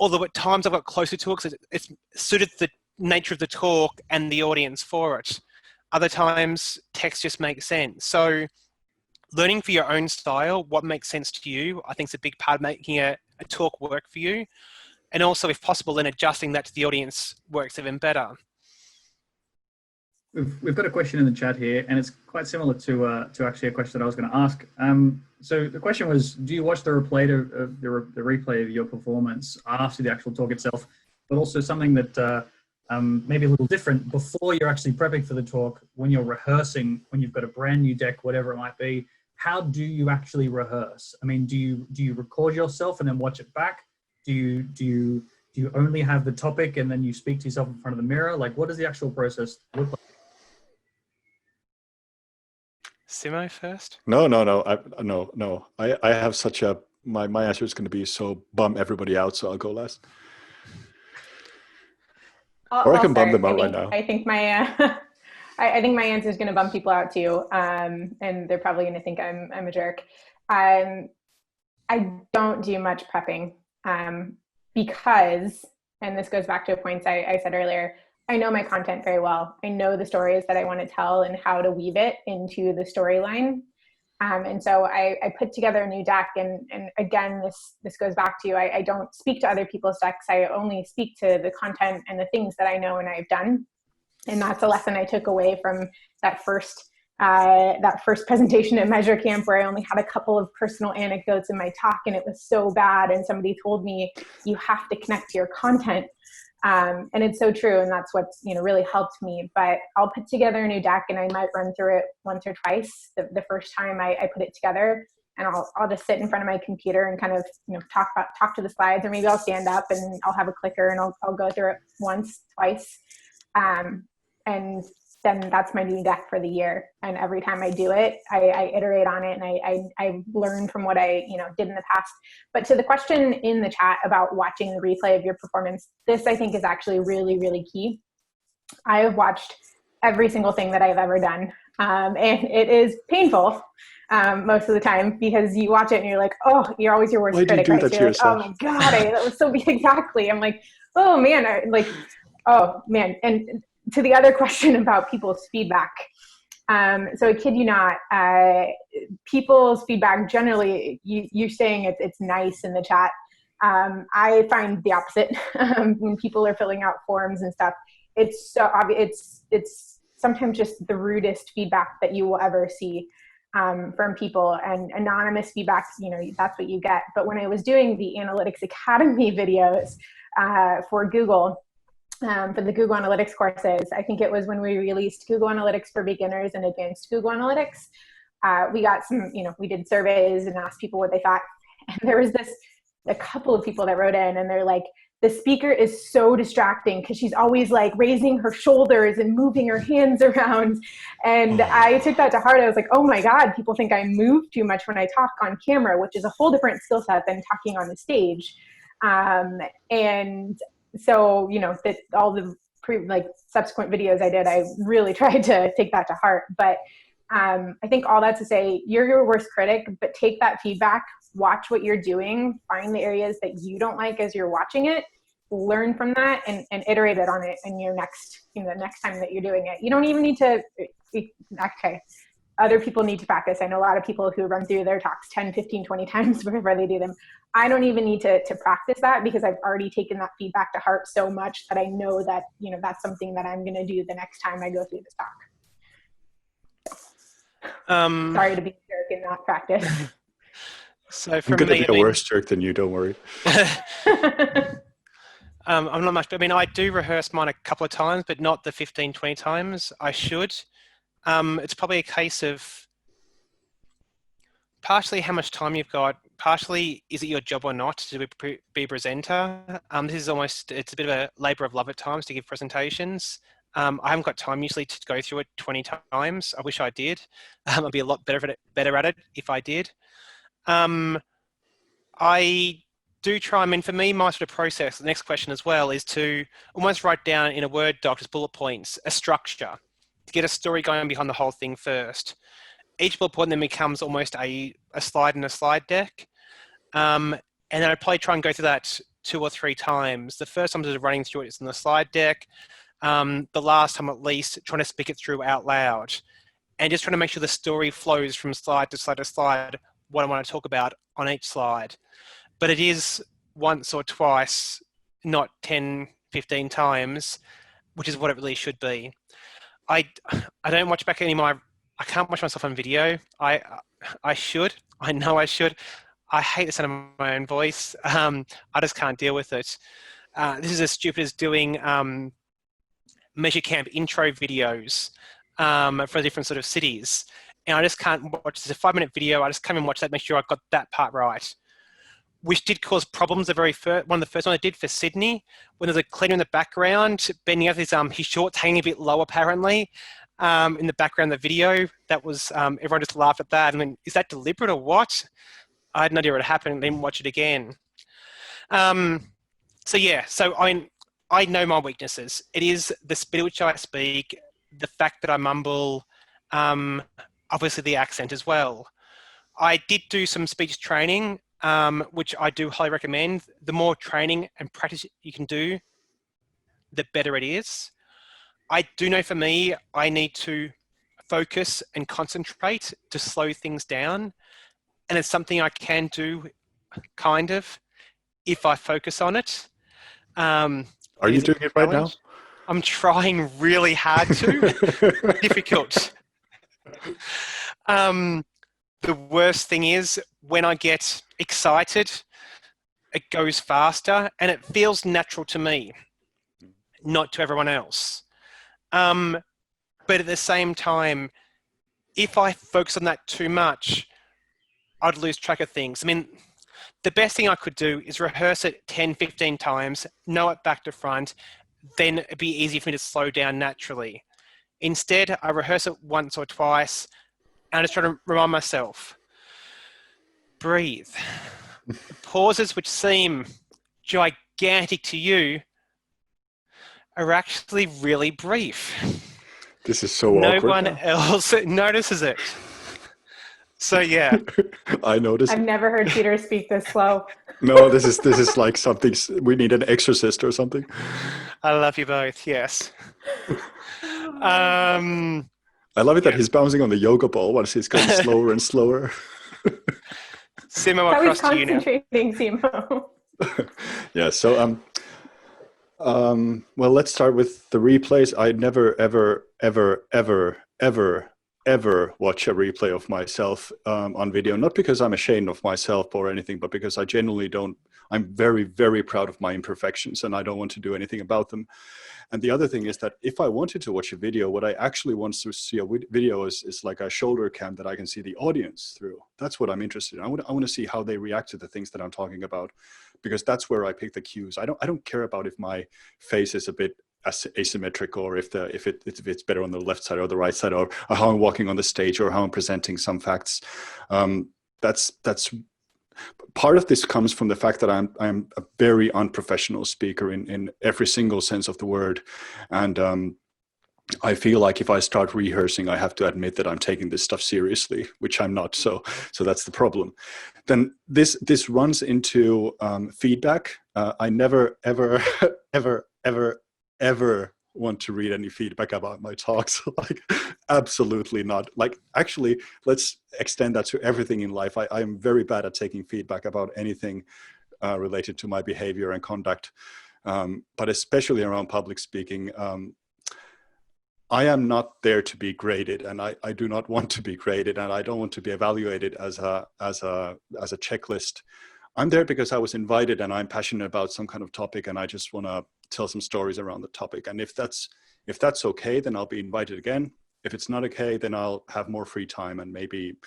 Although at times I've got closer to it because it's suited the nature of the talk and the audience for it. Other times, text just makes sense. So learning for your own style, what makes sense to you, I think is a big part of making a talk work for you. And also, if possible, then adjusting that to the audience works even better. We've got a question in the chat here, and it's quite similar to actually a question that I was going to ask. So the question was, do you watch the replay of your performance after the actual talk itself, but also something that maybe a little different before you're actually prepping for the talk, when you're rehearsing, when you've got a brand new deck, whatever it might be? How do you actually rehearse? I mean, do you record yourself and then watch it back? Do you only have the topic and then you speak to yourself in front of the mirror? Like, what does the actual process look like? Simo first? No. I have such a my answer is going to be so bum everybody out, so I'll go last. Or I can bum them out right now. I think my I think my answer is going to bum people out too, and they're probably going to think I'm a jerk. I don't do much prepping because and this goes back to points I said earlier, I know my content very well. I know the stories that I want to tell and how to weave it into the storyline. And so I put together a new deck, and again, this goes back to, I don't speak to other people's decks. I only speak to the content and the things that I know and I've done. And that's a lesson I took away from that first presentation at Measure Camp, where I only had a couple of personal anecdotes in my talk, and it was so bad. And somebody told me, you have to connect to your content. And it's so true. And that's what's, really helped me. But I'll put together a new deck, and I might run through it once or twice. The first time I put it together, and I'll just sit in front of my computer and kind of, talk to the slides, or maybe I'll stand up and I'll have a clicker and I'll go through it once, twice. And then that's my new deck for the year. And every time I do it, I iterate on it, and I learn from what I did in the past. But to the question in the chat about watching the replay of your performance, this I think is actually really, really key. I have watched every single thing that I've ever done. And it is painful most of the time, because you watch it and you're like, oh, you're always your worst critic, right? So you're like, oh my God, that was so exactly. I'm like, oh man, oh man. And to the other question about people's feedback. So I kid you not, people's feedback generally, you're saying it's nice in the chat. I find the opposite. When people are filling out forms and stuff, it's so obvious. It's sometimes just the rudest feedback that you will ever see from people, and anonymous feedback, that's what you get. But when I was doing the Analytics Academy videos for Google, for the Google Analytics courses, I think it was when we released Google Analytics for Beginners and Advanced Google Analytics, we got some, we did surveys and asked people what they thought. And there was a couple of people that wrote in, and they're like, the speaker is so distracting because she's always like raising her shoulders and moving her hands around. And I took that to heart. I was like, oh my God, people think I move too much when I talk on camera, which is a whole different skill set than talking on the stage. And so, that all the subsequent videos I did, I really tried to take that to heart. But I think all that to say, you're your worst critic, but take that feedback, watch what you're doing, find the areas that you don't like as you're watching it, learn from that, and iterate it on it in your next time that you're doing it. You don't even need to, other people need to practice. I know a lot of people who run through their talks 10, 15, 20 times before they do them. I don't even need to practice that, because I've already taken that feedback to heart so much that I know that, that's something that I'm going to do the next time I go through this talk. Sorry to be a jerk and not practice. So I'm going to be a worse jerk than you, don't worry. I'm not much, but I do rehearse mine a couple of times, but not the 15, 20 times I should. It's probably a case of partially how much time you've got, partially is it your job or not to be a presenter. This is it's a bit of a labor of love at times to give presentations. I haven't got time usually to go through it 20 times. I wish I did. I'd be a lot better at it if I did. I do try, for me, my sort of process, the next question as well, is to almost write down in a Word doc, as bullet points, a structure to get a story going behind the whole thing first. Each bullet point then becomes almost a slide in a slide deck. And then I'd probably try and go through that 2 or 3 times. The first time is running through it, it's in the slide deck. The last time at least, trying to speak it through out loud. And just trying to make sure the story flows from slide to slide to slide, what I want to talk about on each slide. But it is once or twice, not 10, 15 times, which is what it really should be. I don't watch back anymore. I can't watch myself on video. I should. I know I should. I hate the sound of my own voice. I just can't deal with it. This is as stupid as doing Measure Camp intro videos for different sort of cities. And I just can't watch. It's a 5-minute video. I just come and watch that, make sure I got that part right. Which did cause problems. One of the first ones I did for Sydney, when there's a cleaner in the background, bending over his shorts hanging a bit low apparently in the background of the video. That was, everyone just laughed at that. I mean, is that deliberate or what? I had no idea what happened and didn't watch it again. So I know my weaknesses. It is the speed at which I speak, the fact that I mumble, obviously the accent as well. I did do some speech training, which I do highly recommend. The more training and practice you can do, the better it is. I do know for me, I need to focus and concentrate to slow things down. And it's something I can do, kind of, if I focus on it. Are you doing it right now? I'm trying really hard to. Difficult. The worst thing is when I get excited, it goes faster and it feels natural to me, not to everyone else. But at the same time, if I focus on that too much, I'd lose track of things. I mean, the best thing I could do is rehearse it 10, 15 times, know it back to front, then it'd be easy for me to slow down naturally. Instead, I rehearse it once or twice, and I just try to remind myself, breathe. The pauses which seem gigantic to you are actually really brief. This is so no awkward. one now. else notices it. So yeah, I noticed. I've never heard Peter speak this slow. No, this is like something. We need an exorcist or something. I love you both. Yes. I love it that he's bouncing on the yoga ball once he's going slower and slower. Simo, How across he's to you now. concentrating, Simo. Yeah. So well, let's start with the replays. I never, ever watch a replay of myself on video, not because I'm ashamed of myself or anything, but because I genuinely don't. I'm very, very proud of my imperfections and I don't want to do anything about them. And the other thing is that if I wanted to watch a video, what I actually want to see a video is like a shoulder cam that I can see the audience through. That's what I'm interested in. I want to see how they react to the things that I'm talking about, because that's where I pick the cues. I don't care about if my face is a bit asymmetric or if it's better on the left side or the right side, or how I'm walking on the stage or how I'm presenting some facts. That's part of this comes from the fact that I'm a very unprofessional speaker in every single sense of the word, and I feel like if I start rehearsing, I have to admit that I'm taking this stuff seriously, which I'm not. So that's the problem. Then this runs into feedback. I never ever want to read any feedback about my talks. Like, absolutely not. Like, actually, let's extend that to everything in life. I'm very bad at taking feedback about anything related to my behavior and conduct, but especially around public speaking. I am not there to be graded, and I do not want to be graded, and I don't want to be evaluated as a checklist. I'm there because I was invited and I'm passionate about some kind of topic and I just want to tell some stories around the topic. And if that's okay, then I'll be invited again. If it's not okay, then I'll have more free time and maybe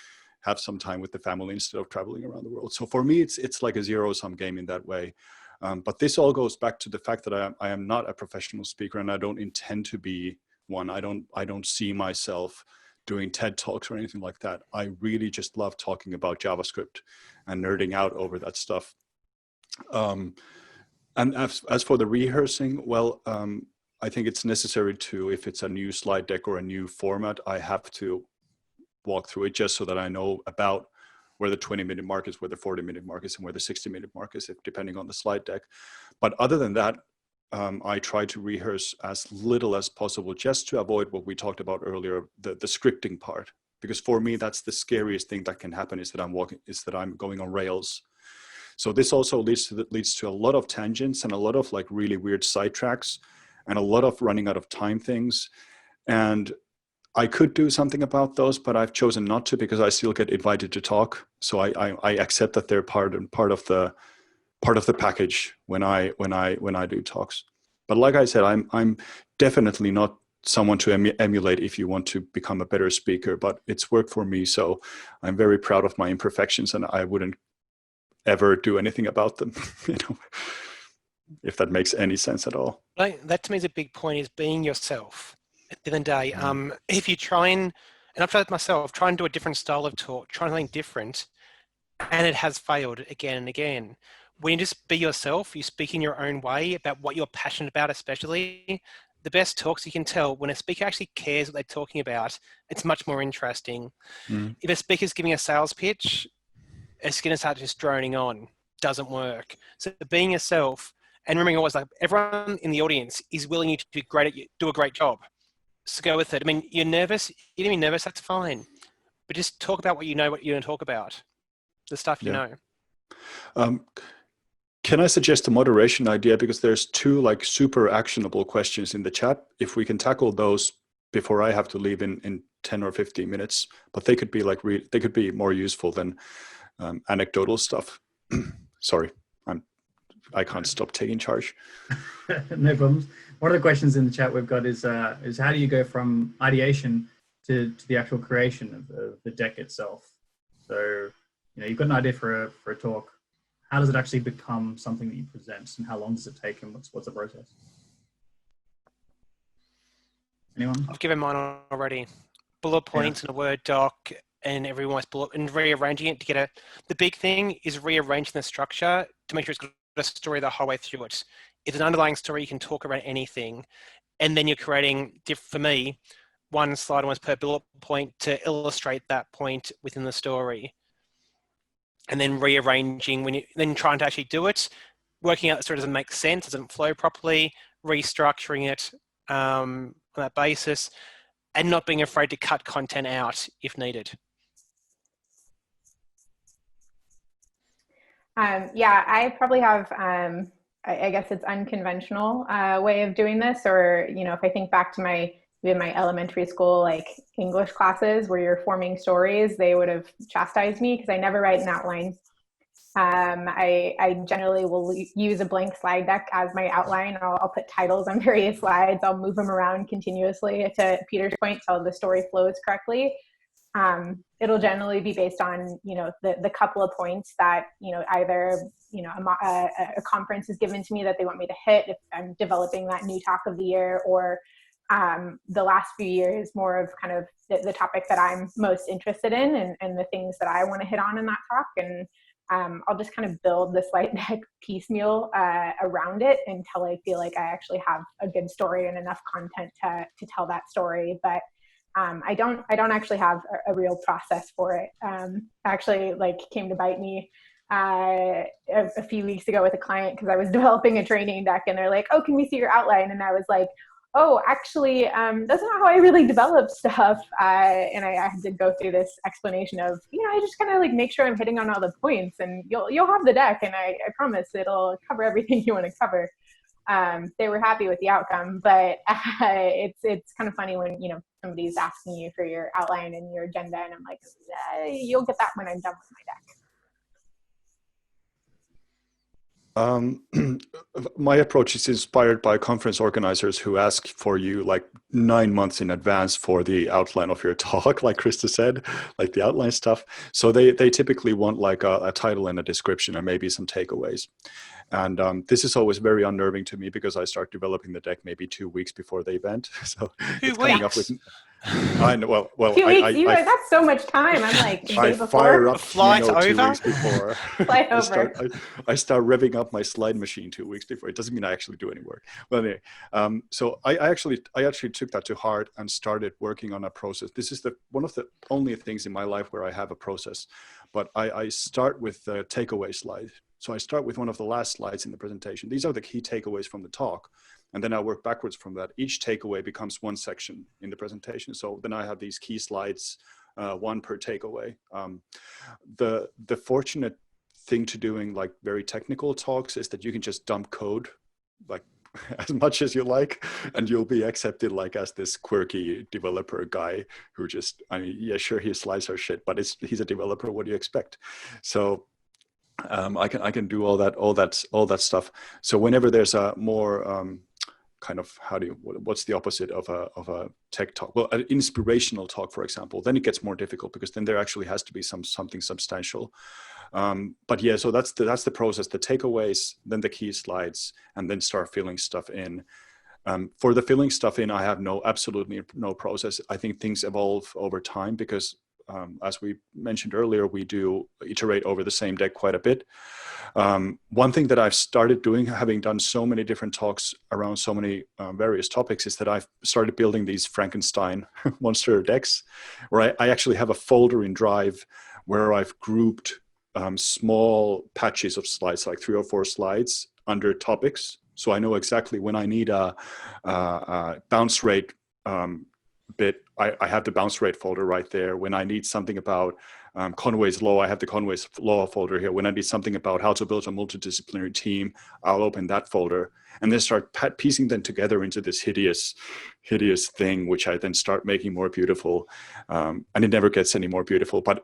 have some time with the family instead of traveling around the world. So for me, it's like a zero-sum game in that way. But this all goes back to the fact that I am not a professional speaker and I don't intend to be one. I don't see myself doing TED Talks or anything like that. I really just love talking about JavaScript and nerding out over that stuff. And as for the rehearsing, well, I think it's necessary to, if it's a new slide deck or a new format, I have to walk through it just so that I know about where the 20-minute mark is, where the 40-minute mark is, and where the 60-minute mark is, depending on the slide deck. But other than that, I try to rehearse as little as possible just to avoid what we talked about earlier, the scripting part. Because for me, that's the scariest thing that can happen, is that I'm going on rails. So this also leads to a lot of tangents and a lot of like really weird sidetracks and a lot of running out of time things. And I could do something about those, but I've chosen not to because I still get invited to talk. So I accept that they're part of the package when I do talks. But like I said, I'm definitely not someone to emulate if you want to become a better speaker, but it's worked for me. So I'm very proud of my imperfections and I wouldn't ever do anything about them, if that makes any sense at all. That to me is a big point, is being yourself. At the end of the day, if you try and I've tried it myself, try and do a different style of talk, try something different, and it has failed again and again. When you just be yourself, you speak in your own way about what you're passionate about, especially, the best talks you can tell when a speaker actually cares what they're talking about, it's much more interesting. If a speaker's giving a sales pitch, it's going to start just droning on, doesn't work. So being yourself And remembering always, like, everyone in the audience is willing you to be great at do a great job. So go with it. I mean, you're nervous. You're gonna be nervous. That's fine. But just talk about what you know, what you're going to talk about, the stuff you know. Can I suggest a moderation idea? Because there's two like super actionable questions in the chat. If we can tackle those before I have to leave in 10 or 15 minutes, but they could be like, they could be more useful than anecdotal stuff. Sorry, I can't stop taking charge. No problems. One of the questions in the chat we've got is how do you go from ideation to the actual creation of the deck itself? So, you've got an idea for a talk. How does it actually become something that you present, and how long does it take, and what's the process? Anyone? I've given mine already. Bullet points in a Word doc, and everyone's bullet, and rearranging it to get the big thing is rearranging the structure to make sure it's got a story the whole way through it. It's an underlying story. You can talk about anything, and then you're creating, for me, one slide almost per bullet point to illustrate that point within the story. And then rearranging then trying to actually do it, working out the story doesn't make sense, doesn't flow properly, restructuring it on that basis, and not being afraid to cut content out if needed. Yeah, I probably have, I guess it's unconventional way of doing this, or, if I think back to my elementary school, like English classes where you're forming stories, they would have chastised me because I never write an outline. I generally will use a blank slide deck as my outline. I'll put titles on various slides. I'll move them around continuously to Peter's point so the story flows correctly. It'll generally be based on, the couple of points that, either, a conference is given to me that they want me to hit if I'm developing that new talk of the year, or the last few years more of kind of the topic that I'm most interested in and the things that I want to hit on in that talk. And I'll just kind of build the slide deck piecemeal around it until I feel like I actually have a good story and enough content to tell that story. But I don't actually have a real process for it. Actually, like, came to bite me a few weeks ago with a client because I was developing a training deck, and they're like, "Oh, can we see your outline?" And I was like, "Oh, actually, that's not how I really develop stuff." And I had to go through this explanation of, I just kind of like make sure I'm hitting on all the points, and you'll have the deck, and I promise it'll cover everything you want to cover. They were happy with the outcome, but it's kind of funny when somebody's asking you for your outline and your agenda, and I'm like, you'll get that when I'm done with my deck. My approach is inspired by conference organizers who ask for you like 9 months in advance for the outline of your talk, like Krista said, like the outline stuff. So they typically want like a title and a description and maybe some takeaways. And this is always very unnerving to me because I start developing the deck maybe 2 weeks before the event. So it's coming up with. I know. Well, 2 weeks. That's so much time. I'm like, I day before. fire up Flight 2 over? weeks before. Flight over. I start revving up my slide machine 2 weeks before. It doesn't mean I actually do any work. But anyway, so I actually took that to heart and started working on a process. This is one of the only things in my life where I have a process. But I start with the takeaway slide. So I start with one of the last slides in the presentation. These are the key takeaways from the talk. And then I work backwards from that. Each takeaway becomes one section in the presentation. So then I have these key slides, one per takeaway. The fortunate thing to doing like very technical talks is that you can just dump code like as much as you like, and you'll be accepted like as this quirky developer guy who just, yeah, sure, his slides are shit, but he's a developer. What do you expect? So I can do all that stuff. So whenever there's a more kind of what's the opposite of a tech talk? Well, an inspirational talk, for example, then it gets more difficult because then there actually has to be something substantial. But yeah, so that's the process: the takeaways, then the key slides, and then start filling stuff in. For the filling stuff in, I have absolutely no process. I think things evolve over time because, as we mentioned earlier, we do iterate over the same deck quite a bit. One thing that I've started doing, having done so many different talks around so many various topics, is that I've started building these Frankenstein monster decks, where I actually have a folder in Drive where I've grouped small patches of slides, like 3 or 4 slides, under topics. So I know exactly when I need a bounce rate bit, I have the bounce rate folder right there. When I need something about Conway's Law, I have the Conway's Law folder here. When I need something about how to build a multidisciplinary team, I'll open that folder and then start piecing them together into this hideous thing, which I then start making more beautiful. And it never gets any more beautiful, but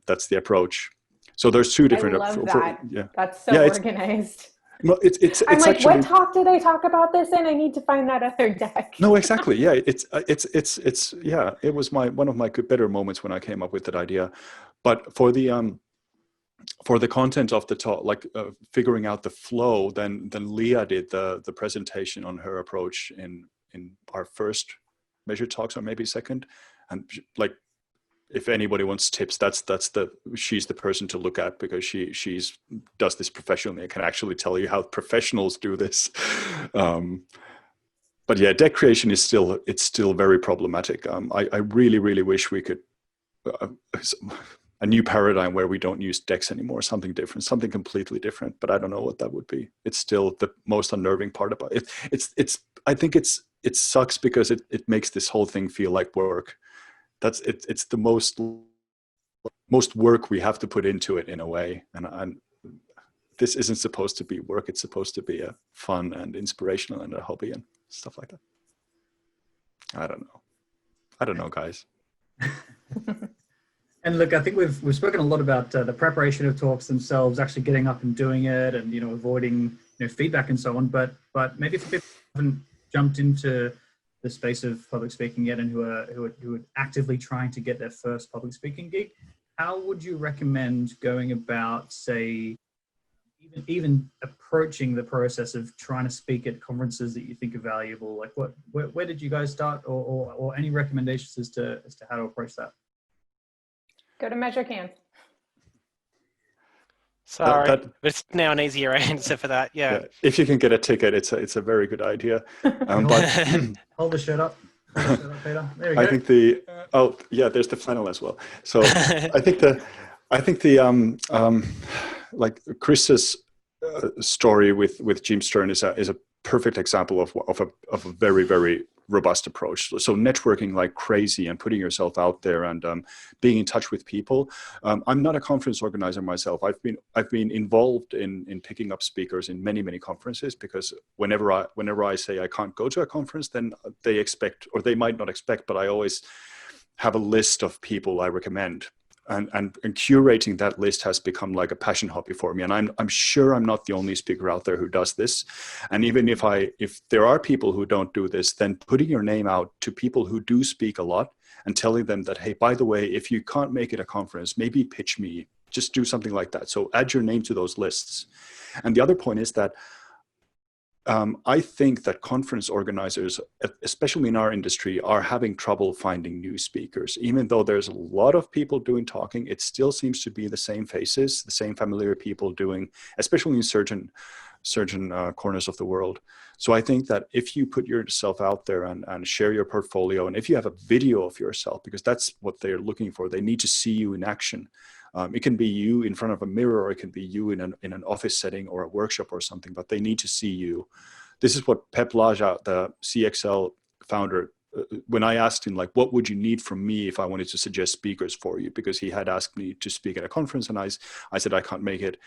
that's the approach. So there's two different. I love that. Yeah. That's so Yeah, organized. Well, it's I'm like, actually, what talk did I talk about this in? I need to find that other deck. no, exactly. Yeah, it's yeah. It was one of my better moments when I came up with that idea. But for the content of the talk, like figuring out the flow, then Leah did the presentation on her approach in our first Measure Talks, or maybe second, and like, if anybody wants tips, she's the person to look at, because she's does this professionally and can actually tell you how professionals do this. But yeah, deck creation is still very problematic. I really wish we could a new paradigm where we don't use decks anymore, something different, something completely different. But I don't know what that would be. It's still the most unnerving part about it. I think it sucks because it makes this whole thing feel like work. It's the most work we have to put into it in a way, and this isn't supposed to be work. It's supposed to be a fun and inspirational and a hobby and stuff like that. I don't know, guys. And look, I think we've spoken a lot about the preparation of talks themselves, actually getting up and doing it, and avoiding feedback and so on. But maybe for people who haven't jumped into the space of public speaking yet, and who are actively trying to get their first public speaking gig, how would you recommend going about, say, even approaching the process of trying to speak at conferences that you think are valuable? Like, where did you guys start, or any recommendations as to how to approach that? Go to MeasureCamp. Sorry, but it's now an easier answer for that. Yeah. If you can get a ticket, it's a very good idea. But Hold the shirt up. Hold the shirt up, Peter. There we go. I think there's the flannel as well. So I think the like Chris's story with Jim Stern is a perfect example of a very, very robust approach. So networking like crazy and putting yourself out there and being in touch with people. I'm not a conference organizer myself. I've been involved in picking up speakers in many conferences, because whenever I say I can't go to a conference, then they expect, or they might not expect, but I always have a list of people I recommend. And curating that list has become like a passion hobby for me. And I'm sure I'm not the only speaker out there who does this. And even if there are people who don't do this, then putting your name out to people who do speak a lot and telling them that, hey, by the way, if you can't make it a conference, maybe pitch me, just do something like that. So add your name to those lists. And the other point is that I think that conference organizers, especially in our industry, are having trouble finding new speakers. Even though there's a lot of people doing talking, it still seems to be the same faces, the same familiar people doing, especially in certain corners of the world. So I think that if you put yourself out there and share your portfolio, and if you have a video of yourself, because that's what they're looking for, they need to see you in action. It can be you in front of a mirror, or it can be you in an office setting or a workshop or something, but they need to see you. This is what Pep Laja, the CXL founder, when I asked him, like, what would you need from me if I wanted to suggest speakers for you? Because he had asked me to speak at a conference, and I said, I can't make it.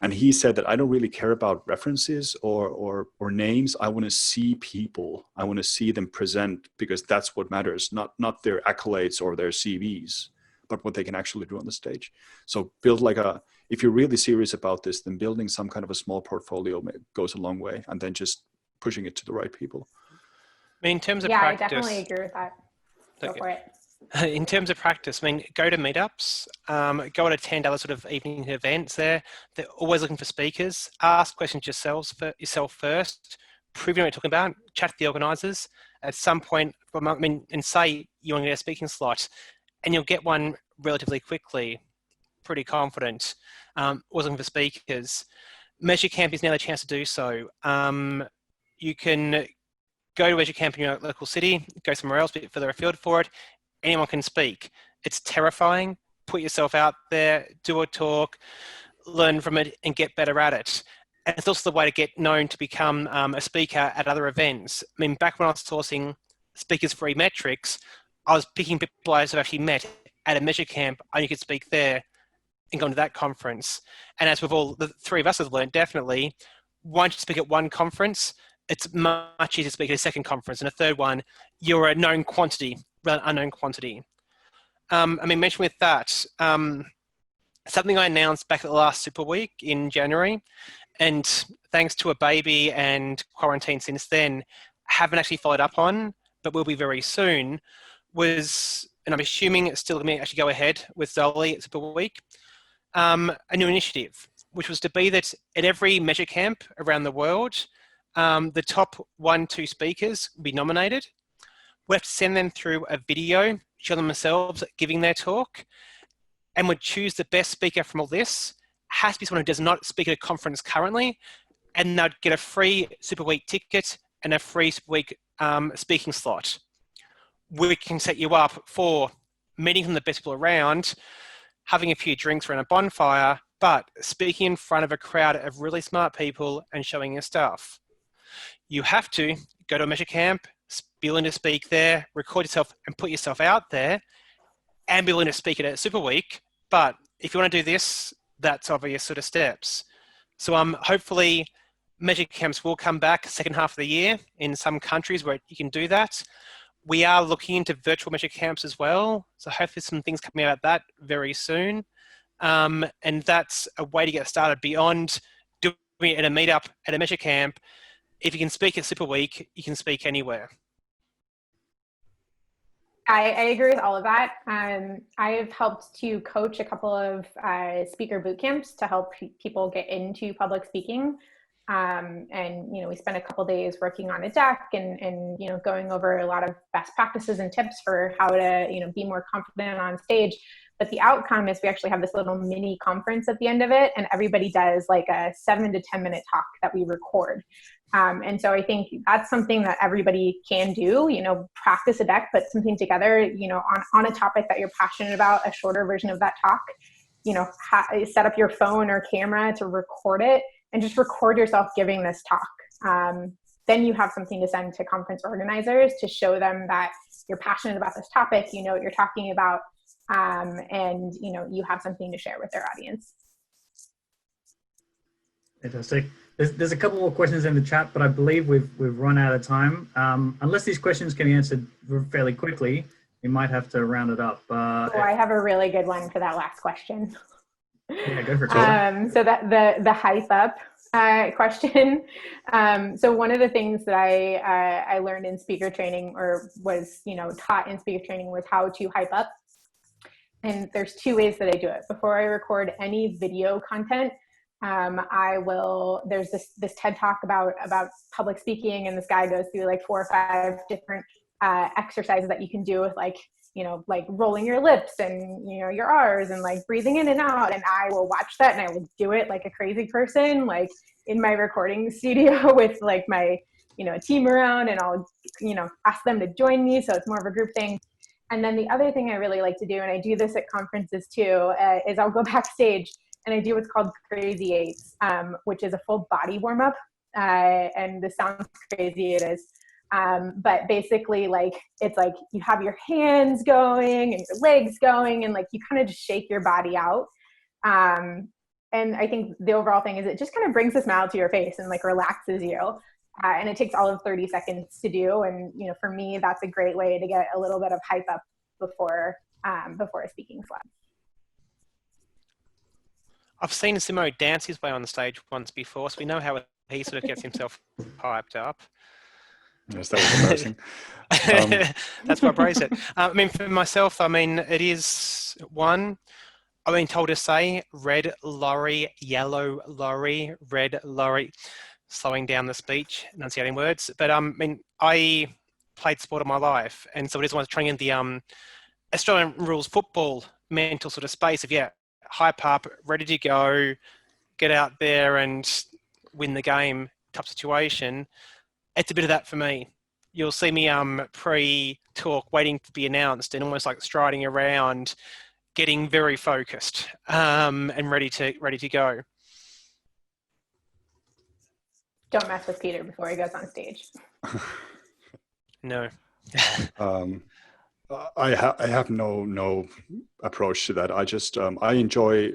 And he said that I don't really care about references or names. I want to see people. I want to see them present, because that's what matters, not their accolades or their CVs, but what they can actually do on the stage. So if you're really serious about this, then building some kind of a small portfolio goes a long way, and then just pushing it to the right people. I mean, in terms of practice, I practice, definitely agree with that. Go for it. In terms of practice, I mean, go to meetups, go and attend other sort of evening events there. They're always looking for speakers. Ask questions yourself first. Prove you know what you're talking about. Chat to the organisers. At some point, and say you want to get a speaking slot, and you'll get one relatively quickly. Pretty confident. Always looking for speakers. MeasureCamp is now the chance to do so. You can go to MeasureCamp in your local city, go somewhere else, a bit further afield for it. Anyone can speak. It's terrifying. Put yourself out there, do a talk, learn from it, and get better at it. And it's also the way to get known to become a speaker at other events. I mean, back when I was sourcing speakers for eMetrics, I was picking people I've actually met at a Measure Camp, and you could speak there and go to that conference. And as we've all, the three of us have learned, definitely, once you speak at one conference, it's much easier to speak at a second conference, and a third one, you're a known quantity rather than unknown quantity. I mean, mention with that, something I announced back at the last Super Week in January, and thanks to a baby and quarantine since then, haven't actually followed up on, but will be very soon, was, and I'm assuming it's still going to actually go ahead with Zoli at Super Week, a new initiative, which was to be that at every Measure Camp around the world, the top 1-2 speakers will be nominated. We have to send them through a video, show them themselves giving their talk, and would choose the best speaker from all this. Has to be someone who does not speak at a conference currently, and they'd get a free Super Week ticket and a free Super Week speaking slot. We can set you up for meeting from the best people around, having a few drinks around a bonfire, but speaking in front of a crowd of really smart people and showing your stuff. You have to go to a Measure Camp, be willing to speak there, record yourself and put yourself out there, and be willing to speak at a Super Week. But if you want to do this, that's obvious sort of steps. So hopefully Measure Camps will come back second half of the year in some countries where you can do that. We are looking into virtual Measure Camps as well. So hopefully some things coming out of that very soon. And that's a way to get started beyond doing it at a meetup at a Measure Camp. If you can speak at Super Week, you can speak anywhere. I agree with all of that. I have helped to coach a couple of speaker boot camps to help people get into public speaking. And, we spent a couple days working on a deck and, going over a lot of best practices and tips for how to, be more confident on stage. But the outcome is we actually have this little mini conference at the end of it, and everybody does like a 7 to 10 minute talk that we record. And so I think that's something that everybody can do, practice a deck, put something together, on a topic that you're passionate about, a shorter version of that talk, set up your phone or camera to record it and just record yourself giving this talk. Then you have something to send to conference organizers to show them that you're passionate about this topic, you know what you're talking about, and you have something to share with their audience. Fantastic. There's a couple more questions in the chat, but I believe we've run out of time. Unless these questions can be answered fairly quickly, we might have to round it up. I have a really good one for that last question. Yeah, go for it. So that the hype up question. So one of the things that I learned in speaker training, or was taught in speaker training, was how to hype up. And there's 2 ways that I do it. Before I record any video content, there's this TED talk about public speaking, and this guy goes through like 4 or 5 different exercises that you can do with like rolling your lips and your R's and like breathing in and out. And I will watch that and I will do it like a crazy person, like in my recording studio with like my a team around, and I'll ask them to join me, so it's more of a group thing. And then the other thing I really like to do, and I do this at conferences too, is I'll go backstage and I do what's called Crazy Eights, which is a full body warm up. And this sounds crazy, it is. But basically, like, it's like you have your hands going and your legs going, and like you kind of just shake your body out. And I think the overall thing is it just kind of brings a smile to your face and like relaxes you. And it takes all of 30 seconds to do. And, for me, that's a great way to get a little bit of hype up before a speaking slot. I've seen Simo dance his way on the stage once before, so we know how he sort of gets himself hyped up. Yes, that was embarrassing. That's why I praise it. I mean, for myself, it is one, I've been told to say red lorry, yellow lorry, red lorry, slowing down the speech, enunciating words. But I played sport all my life, and so it is one trying in the Australian rules football mental sort of space of, hype up, ready to go, get out there and win the game type situation. It's a bit of that for me. You'll see me pre-talk waiting to be announced and almost like striding around, getting very focused and ready to go. Don't mess with Peter before he goes on stage. No. I have no approach to that. I just I enjoy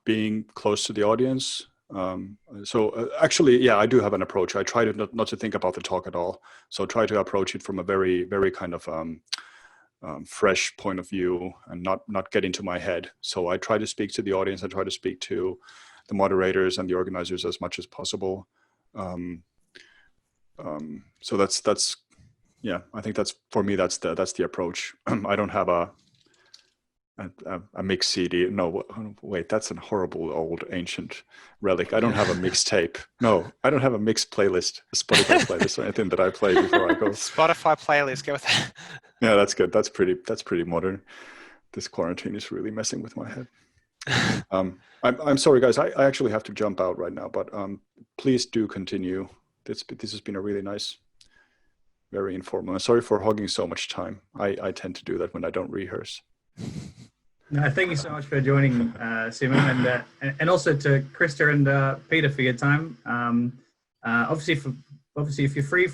being close to the audience. Actually, yeah, I do have an approach. I try to not to think about the talk at all. So try to approach it from a very kind of fresh point of view and not get into my head. So I try to speak to the audience. I try to speak to the moderators and the organizers as much as possible. So that's yeah, I think that's, for me, that's the approach. I don't have a mix CD. No, wait, that's a horrible old ancient relic. I don't have a mixtape. No, I don't have a mixed playlist, a Spotify playlist or anything that I play before I go. Spotify playlist, go with that. Yeah, that's good. That's pretty modern. This quarantine is really messing with my head. I'm sorry, guys. I actually have to jump out right now, but please do continue. This has been a really nice, very informal. I'm sorry for hogging so much time. I tend to do that when I don't rehearse. No, thank you so much for joining, Simon, and also to Krista and Peter for your time. Obviously, if you're free